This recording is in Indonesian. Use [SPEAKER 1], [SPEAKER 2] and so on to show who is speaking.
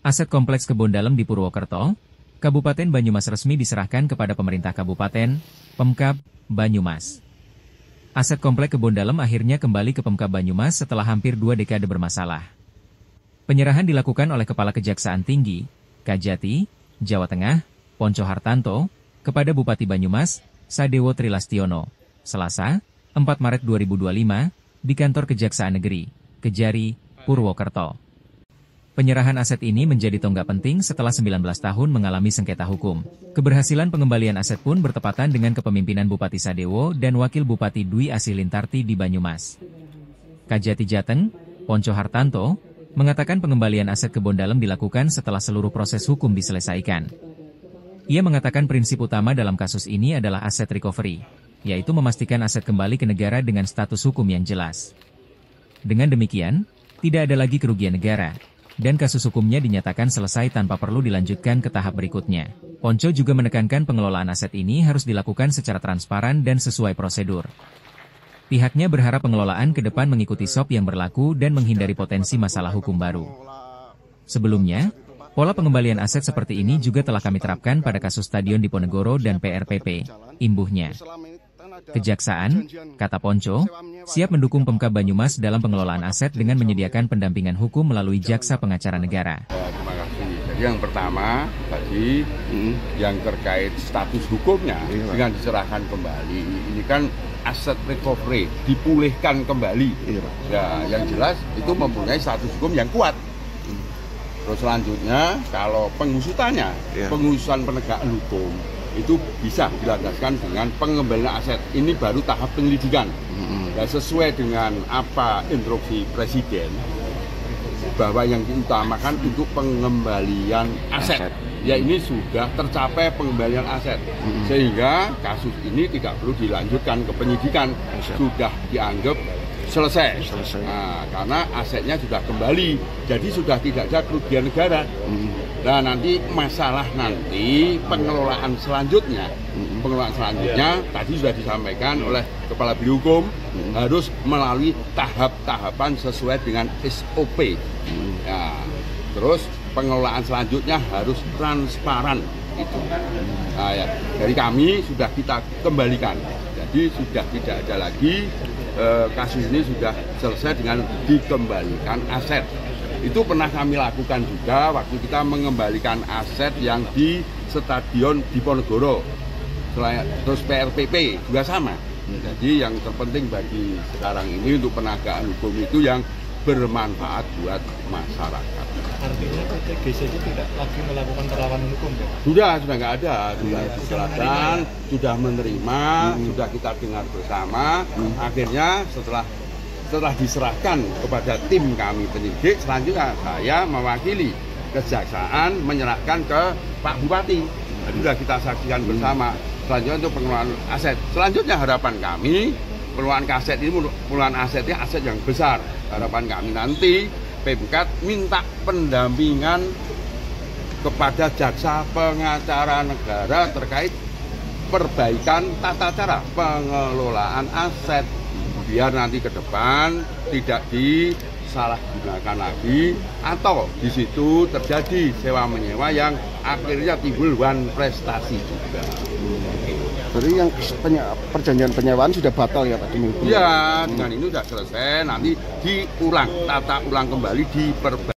[SPEAKER 1] Aset Kompleks Kebon Dalem di Purwokerto, Kabupaten Banyumas resmi diserahkan kepada pemerintah Kabupaten, Pemkab, Banyumas. Aset Kompleks Kebon Dalem akhirnya kembali ke Pemkab Banyumas setelah hampir 2 dekade bermasalah. Penyerahan dilakukan oleh Kepala Kejaksaan Tinggi, Kajati, Jawa Tengah, Ponco Hartanto, kepada Bupati Banyumas, Sadewo Trilastiono, Selasa, 4 Maret 2025, di Kantor Kejaksaan Negeri, Kejari, Purwokerto. Penyerahan aset ini menjadi tonggak penting setelah 19 tahun mengalami sengketa hukum. Keberhasilan pengembalian aset pun bertepatan dengan kepemimpinan Bupati Sadewo dan Wakil Bupati Dwi Asilintarti di Banyumas. Kajati Jateng, Ponco Hartanto, mengatakan pengembalian aset Kebon Dalem dilakukan setelah seluruh proses hukum diselesaikan. Ia mengatakan prinsip utama dalam kasus ini adalah aset recovery, yaitu memastikan aset kembali ke negara dengan status hukum yang jelas. Dengan demikian, tidak ada lagi kerugian negara, dan kasus hukumnya dinyatakan selesai tanpa perlu dilanjutkan ke tahap berikutnya. Ponco juga menekankan pengelolaan aset ini harus dilakukan secara transparan dan sesuai prosedur. Pihaknya berharap pengelolaan ke depan mengikuti SOP yang berlaku dan menghindari potensi masalah hukum baru. Sebelumnya, pola pengembalian aset seperti ini juga telah kami terapkan pada kasus Stadion Diponegoro dan PRPP, imbuhnya. Kejaksaan, kata Ponco, siap mendukung Pemkab Banyumas dalam pengelolaan aset dengan menyediakan pendampingan hukum melalui Jaksa Pengacara Negara.
[SPEAKER 2] Terima kasih. Jadi yang pertama tadi yang terkait status hukumnya dengan diserahkan kembali, ini kan aset recovery, dipulihkan kembali. Ya, yang jelas itu mempunyai status hukum yang kuat. Terus selanjutnya kalau pengusutannya, pengusutan penegakan hukum itu bisa dilandaskan dengan pengembalian aset. Ini baru tahap penyelidikan. Dan sesuai dengan apa instruksi Presiden, bahwa yang diutamakan untuk pengembalian aset. Ya ini sudah tercapai pengembalian aset. Sehingga kasus ini tidak perlu dilanjutkan ke penyidikan. Sudah dianggap selesai. Nah, karena asetnya sudah kembali. Jadi sudah tidak ada kerugian negara. Nah nanti masalah pengelolaan selanjutnya tadi sudah disampaikan oleh Kepala Biro Hukum harus melalui tahap-tahapan sesuai dengan SOP. Ya, terus pengelolaan selanjutnya harus transparan itu. Nah, ya, dari kami sudah kita kembalikan. Jadi sudah tidak ada lagi kasus ini sudah selesai dengan dikembalikan aset. Itu pernah kami lakukan juga waktu kita mengembalikan aset yang di Stadion Diponegoro. Terus PRPP juga sama. Jadi yang terpenting bagi sekarang ini untuk penegakan hukum itu yang bermanfaat buat masyarakat.
[SPEAKER 3] Artinya PT GCJ tidak lagi melakukan perlawanan hukum ya?
[SPEAKER 2] Sudah nggak ada. Sudah diserahkan, sudah menerima, sudah kita dengar bersama. Akhirnya setelah diserahkan kepada tim kami penyidik, selanjutnya saya mewakili Kejaksaan menyerahkan ke Pak Bupati. Sudah kita saksikan bersama. Selanjutnya untuk pengelolaan aset. Selanjutnya harapan kami, pengelolaan asetnya aset yang besar. Harapan kami nanti Pemkab minta pendampingan kepada Jaksa Pengacara Negara terkait perbaikan tata cara pengelolaan aset. Biar nanti ke depan tidak disalahgunakan lagi atau di situ terjadi sewa menyewa yang akhirnya timbul wan prestasi juga.
[SPEAKER 4] Jadi yang perjanjian penyewaan sudah batal ya Pak?
[SPEAKER 2] Iya, dengan ini sudah selesai, nanti tata ulang kembali diperbaiki.